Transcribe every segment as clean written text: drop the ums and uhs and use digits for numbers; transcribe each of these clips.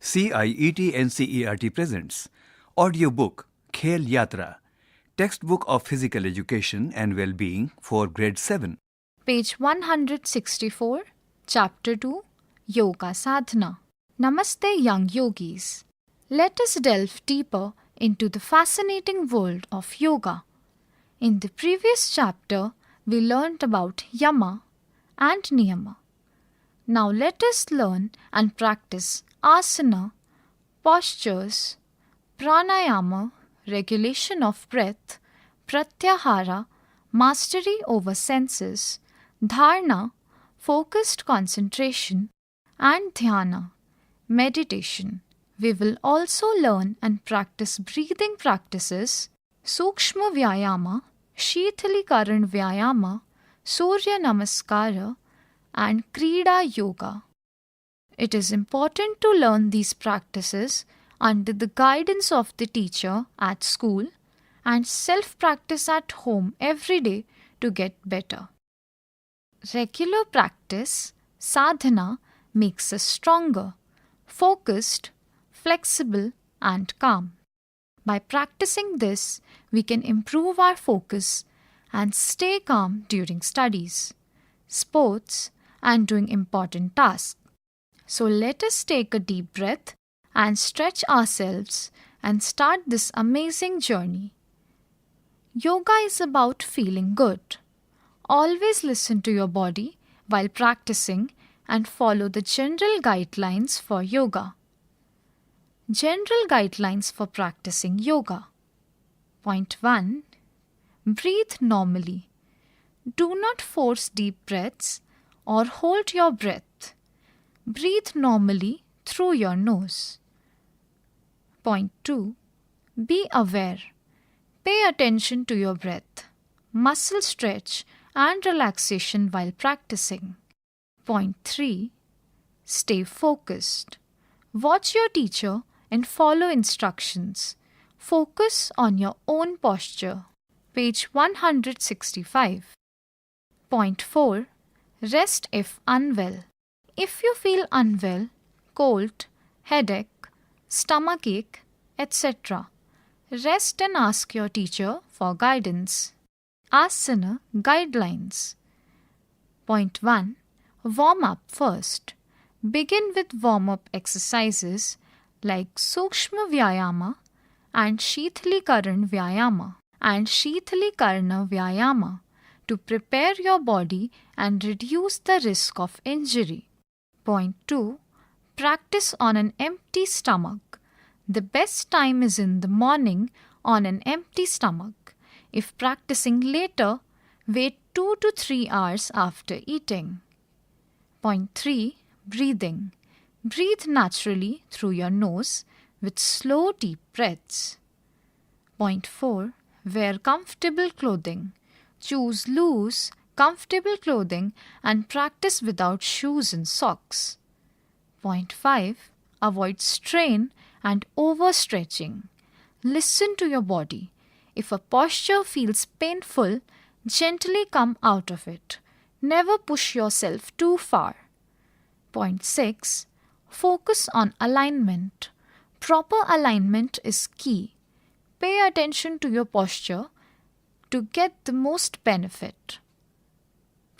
CIET NCERT presents audiobook Khel Yatra, textbook of physical education and well-being for grade 7. Page 164, Chapter 2, Yoga Sadhana. Namaste, young yogis. Let us delve deeper into the fascinating world of yoga. In the previous chapter, we learned about yama and niyama. Now let us learn and practice asana, postures, pranayama, regulation of breath, pratyahara, mastery over senses, dharana, focused concentration, and dhyana, meditation. We will also learn and practice breathing practices, sukshma vyayama, shithalikaran vyayama, surya namaskara, and krida yoga. It is important to learn these practices under the guidance of the teacher at school and self-practice at home every day to get better. Regular practice, sadhana, makes us stronger, focused, flexible, and calm. By practicing this, we can improve our focus and stay calm during studies, sports, and doing important tasks. So let us take a deep breath and stretch ourselves and start this amazing journey. Yoga is about feeling good. Always listen to your body while practicing and follow the general guidelines for yoga. General guidelines for practicing yoga. Point 1. Breathe normally. Do not force deep breaths or hold your breath. Breathe normally through your nose. Point 2. Be aware. Pay attention to your breath, muscle stretch and relaxation while practicing. Point 3. Stay focused. Watch your teacher and follow instructions. Focus on your own posture. Page 165. Point 4. Rest if unwell. If you feel unwell, cold, headache, stomachache, etc., rest and ask your teacher for guidance. Asana guidelines. Point 1. Warm up first. Begin with warm-up exercises like Sukshma Vyayama and Shithalikaran Vyayama and Shithalikarana Vyayama to prepare your body and reduce the risk of injury. Point 2. Practice on an empty stomach. The best time is in the morning on an empty stomach. If practicing later, wait 2 to 3 hours after eating. Point 3. Breathing. Breathe naturally through your nose with slow deep breaths. Point 4. Wear comfortable clothing. Choose loose, comfortable clothing and practice without shoes and socks. Point 5. Avoid strain and overstretching. Listen to your body. If a posture feels painful, gently come out of it. Never push yourself too far. Point 6. Focus on alignment. Proper alignment is key. Pay attention to your posture to get the most benefit.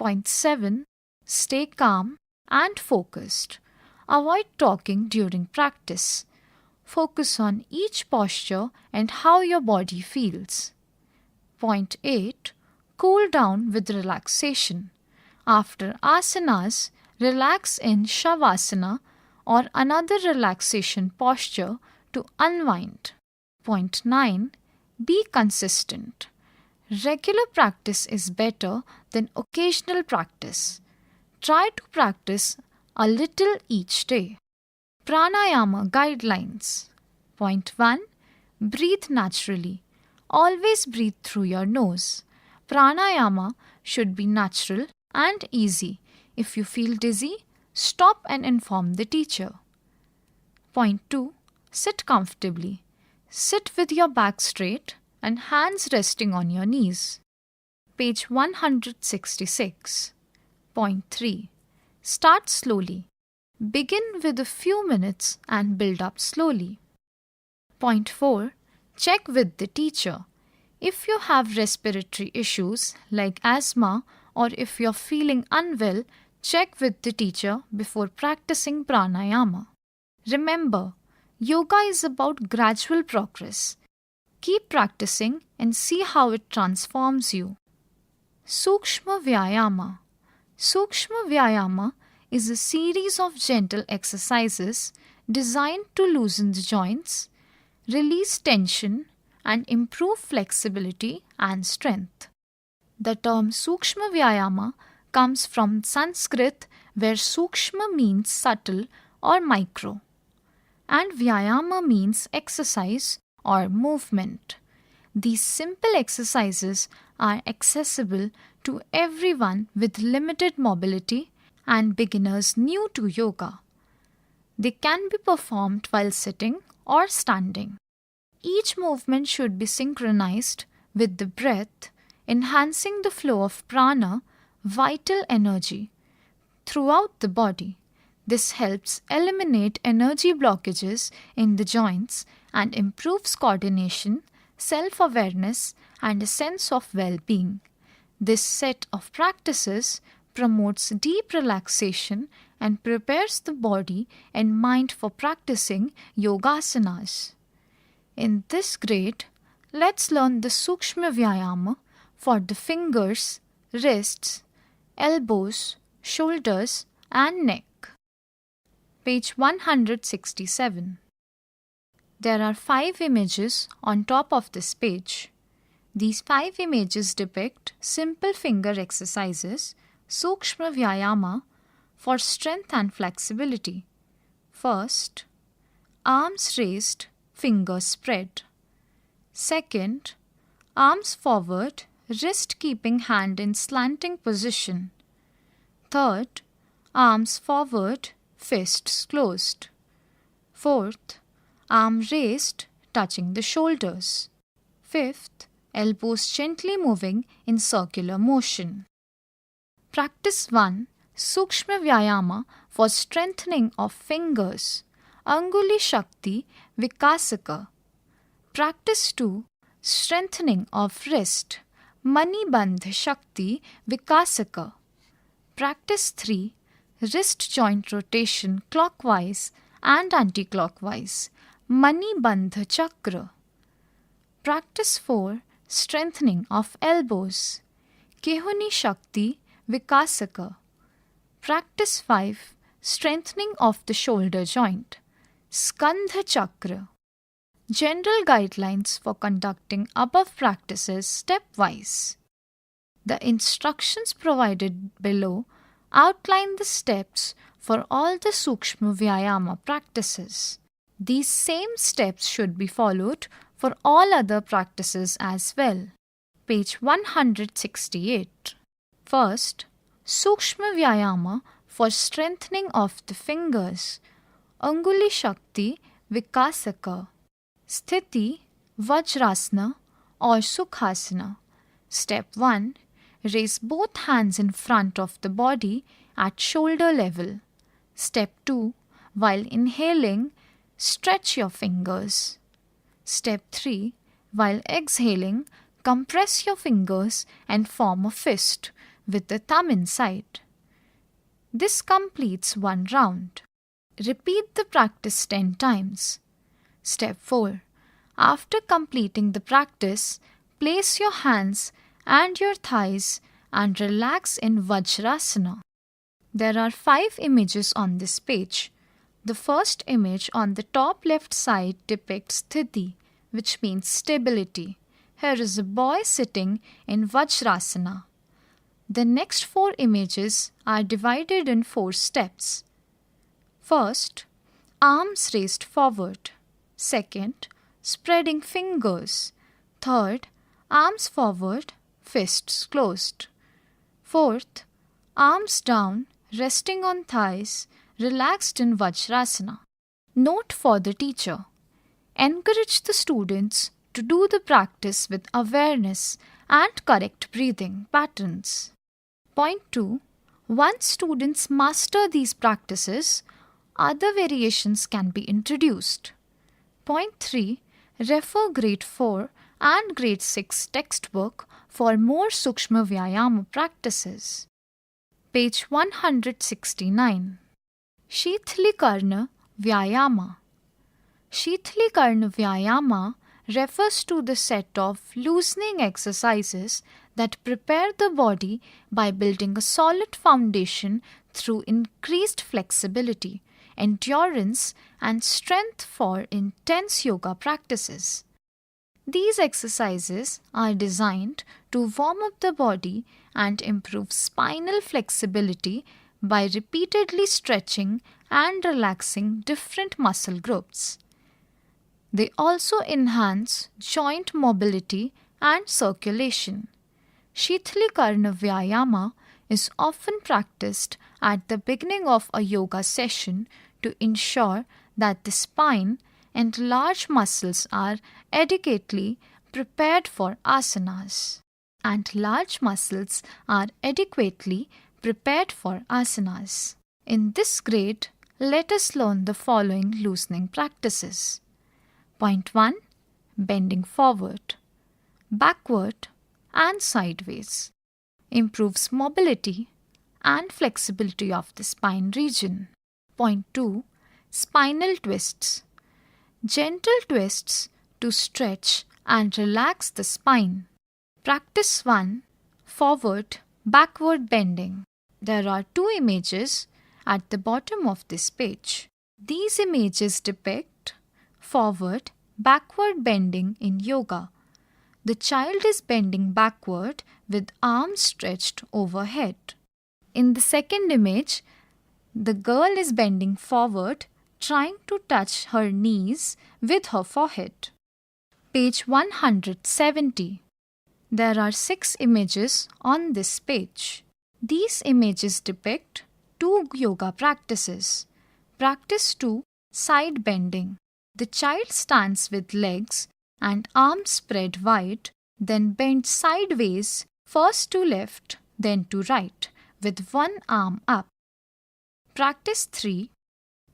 Point 7. Stay calm and focused. Avoid talking during practice. Focus on each posture and how your body feels. Point 8. Cool down with relaxation. After asanas, relax in Shavasana or another relaxation posture to unwind. Point 9. Be consistent. Regular practice is better than occasional practice. Try to practice a little each day. Pranayama guidelines. Point 1. Breathe naturally. Always breathe through your nose. Pranayama should be natural and easy. If you feel dizzy, stop and inform the teacher. Point 2. Sit comfortably. Sit with your back straight and hands resting on your knees. Page 166. Point 3. Start slowly. Begin with a few minutes and build up slowly. Point 4. Check with the teacher. If you have respiratory issues like asthma or if you're feeling unwell, check with the teacher before practicing pranayama. Remember, yoga is about gradual progress. Keep practicing and see how it transforms you. Sukshma Vyayama. Sukshma Vyayama is a series of gentle exercises designed to loosen the joints, release tension, and improve flexibility and strength. The term Sukshma Vyayama comes from Sanskrit, where Sukshma means subtle or micro, and Vyayama means exercise or movement. These simple exercises are accessible to everyone with limited mobility and beginners new to yoga. They can be performed while sitting or standing. Each movement should be synchronized with the breath, enhancing the flow of prana, vital energy, throughout the body. This helps eliminate energy blockages in the joints and improves coordination, self-awareness, and a sense of well-being. This set of practices promotes deep relaxation and prepares the body and mind for practicing yogasanas. In this grade, let's learn the Sukshma Vyayama for the fingers, wrists, elbows, shoulders, and neck. Page 167. There are 5 images on top of this page. These 5 images depict simple finger exercises, Sukshma Vyayama, for strength and flexibility. First, arms raised, fingers spread. Second, arms forward, wrist keeping hand in slanting position. Third, arms forward, fists closed. Fourth, arm raised, touching the shoulders. Fifth, elbows gently moving in circular motion. Practice 1. Sukshma Vyayama for strengthening of fingers. Anguli Shakti Vikasaka. Practice 2. Strengthening of wrist. Mani Bandh Shakti Vikasaka. Practice 3. Wrist joint rotation clockwise and anti-clockwise. Mani Bandh Chakra. Practice 4. Strengthening of elbows. Kehuni Shakti Vikasaka. Practice 5. Strengthening of the shoulder joint. Skandha Chakra. General guidelines for conducting above practices stepwise. The instructions provided below outline the steps for all the Sukshma Vyayama practices. These same steps should be followed for all other practices as well. Page 168. First, Sukshma Vyayama for strengthening of the fingers. Anguli Shakti Vikasaka. Sthiti, Vajrasana or Sukhasana. Step 1. Raise both hands in front of the body at shoulder level. Step 2. While inhaling, stretch your fingers. Step 3. While exhaling, compress your fingers and form a fist with the thumb inside. This completes one round. Repeat the practice 10 times. Step 4. After completing the practice, place your hands and your thighs and relax in Vajrasana. There are 5 images on this page. The first image on the top left side depicts Sthiti, which means stability. Here is a boy sitting in Vajrasana. The next 4 images are divided in 4 steps. First, arms raised forward. Second, spreading fingers. Third, arms forward, fists closed. Fourth, arms down, resting on thighs, relaxed in Vajrasana. Note for the teacher. Encourage the students to do the practice with awareness and correct breathing patterns. Point 2. Once students master these practices, other variations can be introduced. Point 3. Refer grade 4 and grade 6 textbook for more Sukshma Vyayama practices. Page 169. Shithlikarna Vyayama. Shithlikarna Vyayama refers to the set of loosening exercises that prepare the body by building a solid foundation through increased flexibility, endurance, and strength for intense yoga practices. These exercises are designed to warm up the body and improve spinal flexibility by repeatedly stretching and relaxing different muscle groups. They also enhance joint mobility and circulation. Shithlikarna Vyayama is often practiced at the beginning of a yoga session to ensure that the spine and large muscles are adequately prepared for asanas. In this grade, let us learn the following loosening practices. Point 1. Bending forward, backward, and sideways. Improves mobility and flexibility of the spine region. Point 2. Spinal twists. Gentle twists to stretch and relax the spine. Practice 1. Forward, backward bending. There are 2 images at the bottom of this page. These images depict forward, backward bending in yoga. The child is bending backward with arms stretched overhead. In the second image, the girl is bending forward, trying to touch her knees with her forehead. Page 170. There are 6 images on this page. These images depict 2 yoga practices. Practice 2. Side bending. The child stands with legs and arms spread wide, then bends sideways, first to left, then to right, with one arm up. Practice 3.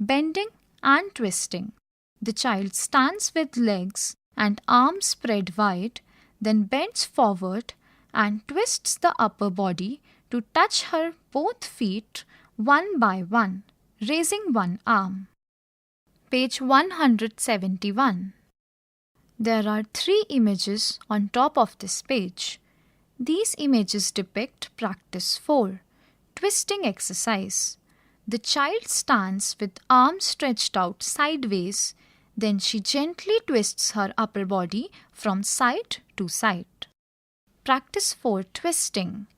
Bending and twisting. The child stands with legs and arms spread wide, then bends forward and twists the upper body to touch her both feet one by one, raising one arm. Page 171. There are 3 images on top of this page. These images depict practice 4, twisting exercise. The child stands with arms stretched out sideways, then she gently twists her upper body from side to side. Practice 4, twisting.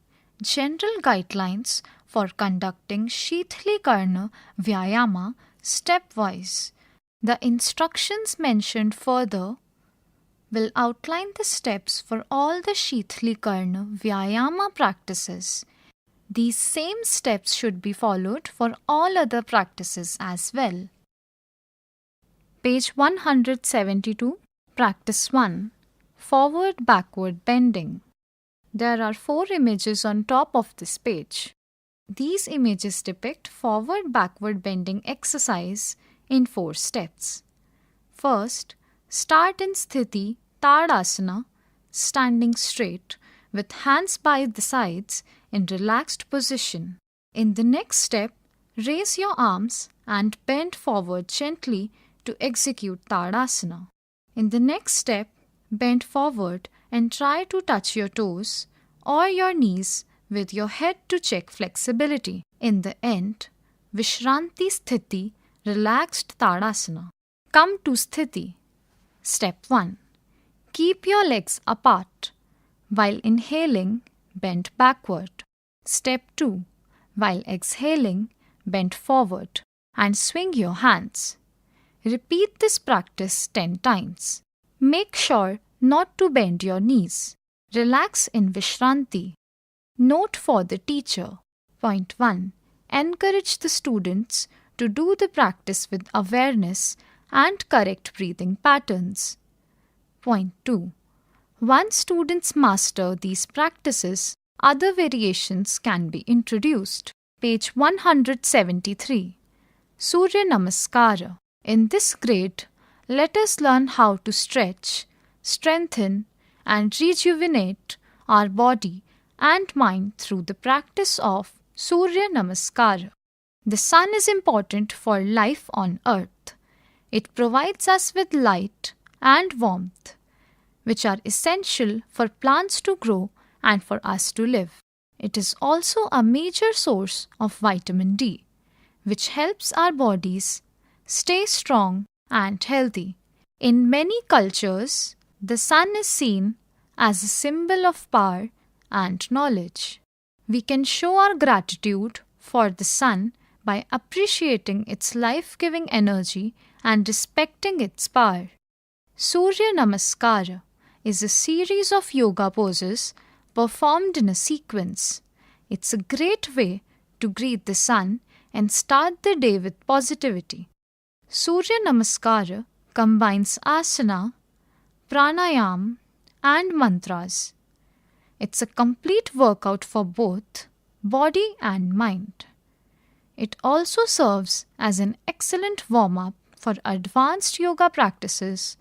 General guidelines for conducting Shithlikarna Vyayama stepwise. The instructions mentioned further will outline the steps for all the Shithlikarna Vyayama practices. These same steps should be followed for all other practices as well. Page 172. Practice 1. Forward-backward bending. There are 4 images on top of this page. These images depict forward-backward bending exercise in 4 steps. First, start in Sthiti Tadasana, standing straight with hands by the sides in relaxed position. In the next step, raise your arms and bend forward gently to execute Tadasana. In the next step, bend forward and try to touch your toes or your knees with your head to check flexibility. In the end, Vishranti Sthiti, relaxed Tadasana. Come to Sthiti. Step 1. Keep your legs apart. While inhaling, bend backward. Step 2. While exhaling, bend forward and swing your hands. Repeat this practice 10 times. Make sure not to bend your knees. Relax in Vishranti. Note for the teacher. Point 1. Encourage the students to do the practice with awareness and correct breathing patterns. Point 2. Once students master these practices, other variations can be introduced. Page 173. Surya Namaskara. In this grade, let us learn how to stretch, strengthen, and rejuvenate our body and mind through the practice of Surya Namaskara. The sun is important for life on earth. It provides us with light and warmth, which are essential for plants to grow and for us to live. It is also a major source of vitamin D, which helps our bodies stay strong and healthy. In many cultures, the sun is seen as a symbol of power and knowledge. We can show our gratitude for the sun by appreciating its life-giving energy and respecting its power. Surya Namaskara is a series of yoga poses performed in a sequence. It's a great way to greet the sun and start the day with positivity. Surya Namaskara combines asana, pranayam, and mantras. It's a complete workout for both body and mind. It also serves as an excellent warm-up for advanced yoga practices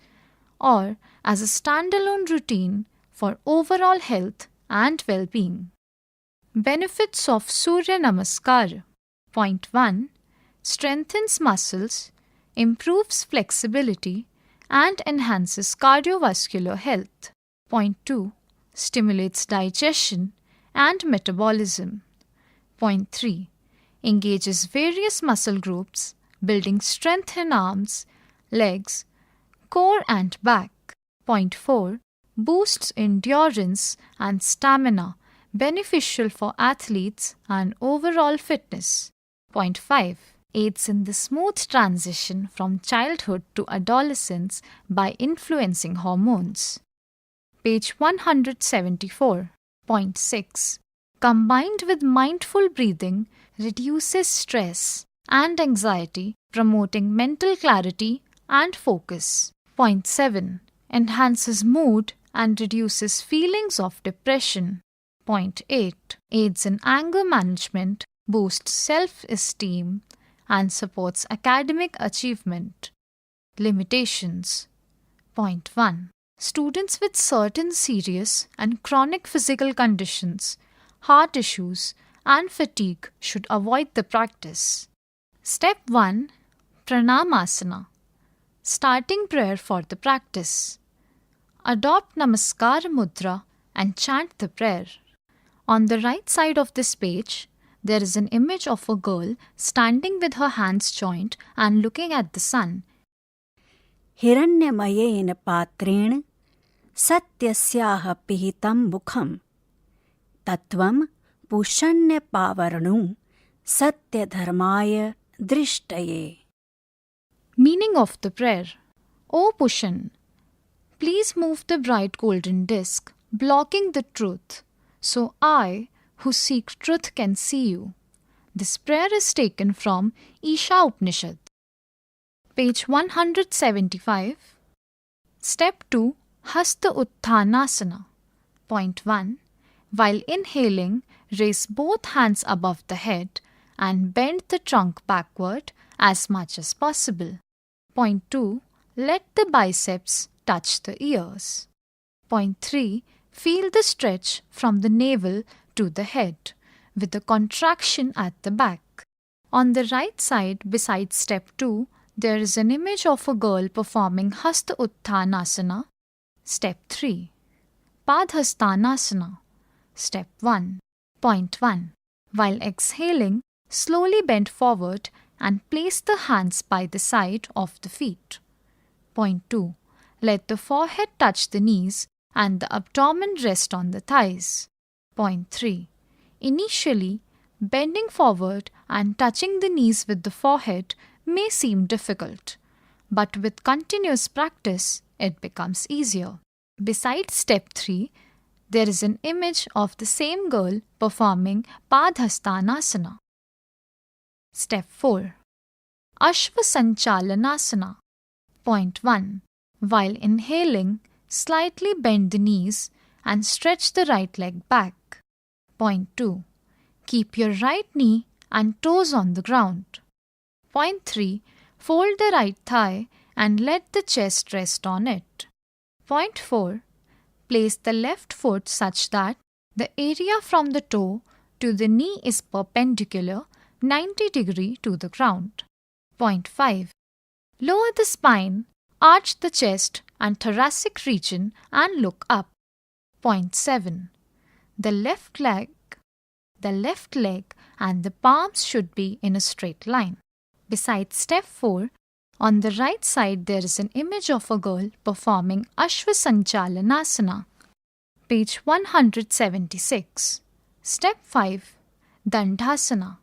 or as a standalone routine for overall health and well-being. Benefits of Surya Namaskara. Point 1. Strengthens muscles, improves flexibility, and enhances cardiovascular health. Point 2. Stimulates digestion and metabolism. Point 3. Engages various muscle groups, building strength in arms, legs, core and back. Point 4. Boosts endurance and stamina, beneficial for athletes and overall fitness. Point 5. Aids in the smooth transition from childhood to adolescence by influencing hormones. Page 174. Point 6. Combined with mindful breathing, reduces stress and anxiety, promoting mental clarity and focus. Point 7. Enhances mood and reduces feelings of depression. Point 8. Aids in anger management, boosts self-esteem, and supports academic achievement. Limitations. Point 1. Students with certain serious and chronic physical conditions, heart issues, and fatigue should avoid the practice. Step 1. Pranamasana. Starting prayer for the practice. Adopt Namaskar Mudra and chant the prayer. On the right side of this page, there is an image of a girl standing with her hands joined and looking at the sun. हिरण्यमयेन पात्रेण सत्यस्याः पिहितं मुखं तत्त्वं पूषण्यपावरणं सत्यधर्माय दृष्टये. Meaning of the prayer. O Pushan, please move the bright golden disc, blocking the truth, so I, who seek truth, can see you. This prayer is taken from Isha Upanishad. Page 175. Step 2. Hasta Utthanasana. Point 1. While inhaling, raise both hands above the head and bend the trunk backward as much as possible. Point 2. Let the biceps touch the ears. Point 3. Feel the stretch from the navel to the head, with a contraction at the back. On the right side, beside step 2, there is an image of a girl performing Hasta Utthanasana. Step 3. Padhastanasana. Step 1. Point 1. While exhaling, slowly bend forward and place the hands by the side of the feet. Point 2. Let the forehead touch the knees and the abdomen rest on the thighs. Point 3. Initially, bending forward and touching the knees with the forehead may seem difficult, but with continuous practice, it becomes easier. Beside step 3, there is an image of the same girl performing Padhastanasana. Step 4. Ashvasanchalanasana. Point 1. While inhaling, slightly bend the knees and stretch the right leg back. Point 2. Keep your right knee and toes on the ground. Point 3. Fold the right thigh and let the chest rest on it. Point 4. Place the left foot such that the area from the toe to the knee is perpendicular 90 degrees to the ground. Point 5. Lower the spine, arch the chest and thoracic region and look up. Point 7. The left leg and the palms should be in a straight line. Besides step 4, on the right side there is an image of a girl performing Ashvasanchalanasana. Page 176. Step 5. Dandasana.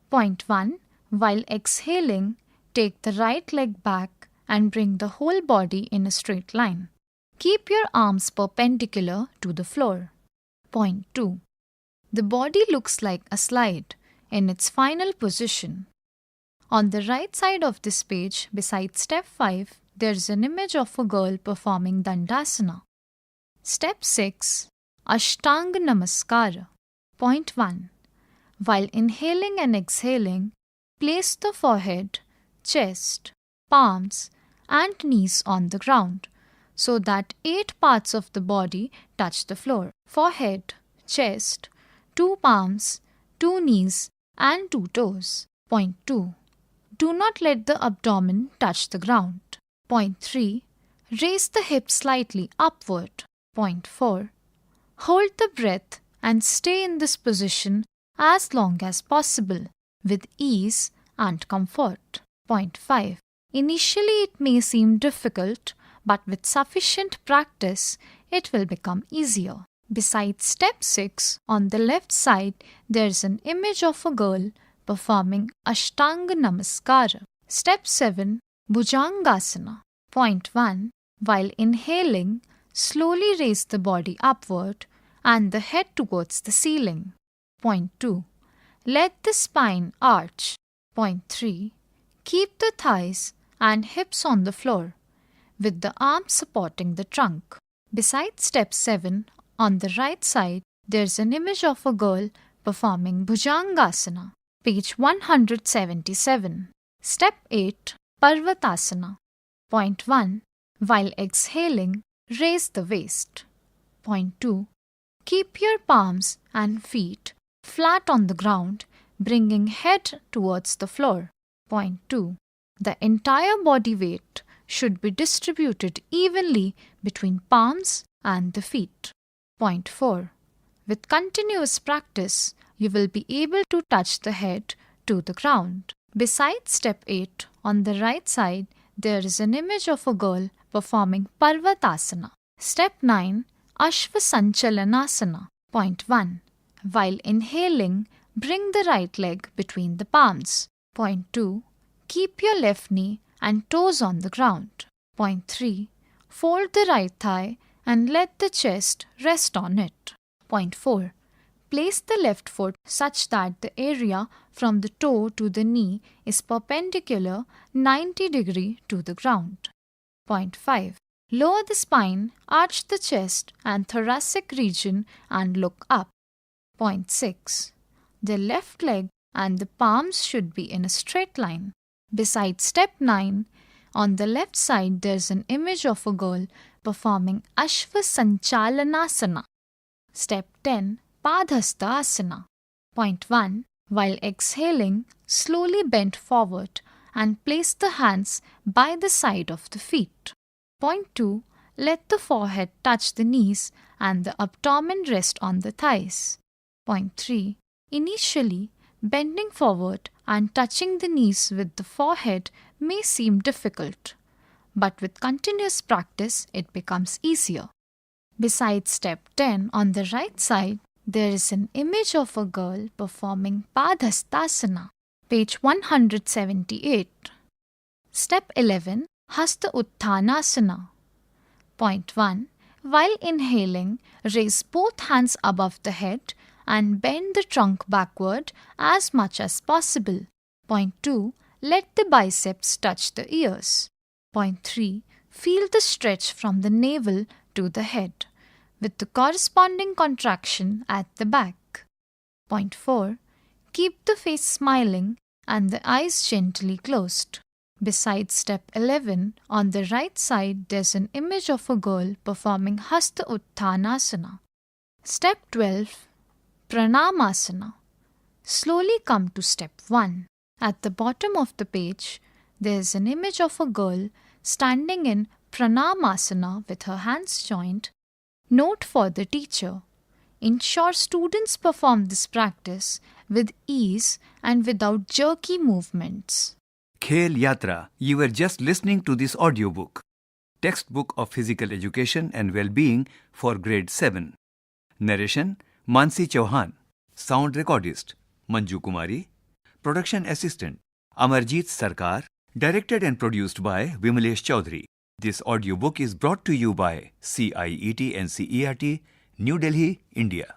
Point 1. While exhaling, take the right leg back and bring the whole body in a straight line. Keep your arms perpendicular to the floor. Point 2. The body looks like a slide in its final position. On the right side of this page, beside step 5, there is an image of a girl performing Dandasana. Step 6. Ashtanga Namaskara. Point 1. While inhaling and exhaling, place the forehead, chest, palms, and knees on the ground so that 8 parts of the body touch the floor. Forehead, chest, 2 palms, 2 knees, and 2 toes. Point 2. Do not let the abdomen touch the ground. Point 3. Raise the hips slightly upward. Point 4. Hold the breath and stay in this position as long as possible with ease and comfort. Point 5. Initially it may seem difficult, but with sufficient practice it will become easier. Besides step 6, on the left side there is an image of a girl performing Ashtanga Namaskara. Step 7. Bhujangasana. Point 1. While inhaling, slowly raise the body upward and the head towards the ceiling. Point 2. Let the spine arch. Point 3. Keep the thighs and hips on the floor, with the arms supporting the trunk. Besides step 7, on the right side, there is an image of a girl performing Bhujangasana. Page 177. Step 8. Parvatasana. Point 1. While exhaling, raise the waist. Point 2. Keep your palms and feet flat on the ground, bringing head towards the floor. Point 2. The entire body weight should be distributed evenly between palms and the feet. Point 4. With continuous practice, you will be able to touch the head to the ground. Besides step 8, on the right side, there is an image of a girl performing Parvatasana. Step 9. Ashvasanchalanasana. Point 1. While inhaling, bring the right leg between the palms. Point 2. Keep your left knee and toes on the ground. Point 3. Fold the right thigh and let the chest rest on it. Point 4. Place the left foot such that the area from the toe to the knee is perpendicular 90 degrees to the ground. Point 5. Lower the spine, arch the chest and thoracic region and look up. Point 6. The left leg and the palms should be in a straight line. Besides step 9, on the left side there is an image of a girl performing Ashvasanchalanasana. Step 10. Padhastasana. Point 1. While exhaling, slowly bend forward and place the hands by the side of the feet. Point 2. Let the forehead touch the knees and the abdomen rest on the thighs. Point 3. Initially, bending forward and touching the knees with the forehead may seem difficult, but with continuous practice it becomes easier. Besides step 10, on the right side, there is an image of a girl performing Padhastasana. Page 178. Step 11. Hasta Utthanasana. Point 1. While inhaling, raise both hands above the head and bend the trunk backward as much as possible. Point 2. Let the biceps touch the ears. Point 3. Feel the stretch from the navel to the head, with the corresponding contraction at the back. Point 4. Keep the face smiling and the eyes gently closed. Beside step 11, on the right side, there's an image of a girl performing Hasta Utthanasana. Step 12, Pranamasana. Slowly come to step 1. At the bottom of the page, there's an image of a girl standing in Pranamasana with her hands joined. Note for the teacher. Ensure students perform this practice with ease and without jerky movements. Khel Yatra, you were just listening to this audiobook. Textbook of Physical Education and Well-Being for Grade 7. Narration, Mansi Chauhan. Sound Recordist, Manju Kumari. Production Assistant, Amarjeet Sarkar. Directed and produced by Vimalesh Chaudhary. This audiobook is brought to you by CIET NCERT, New Delhi, India.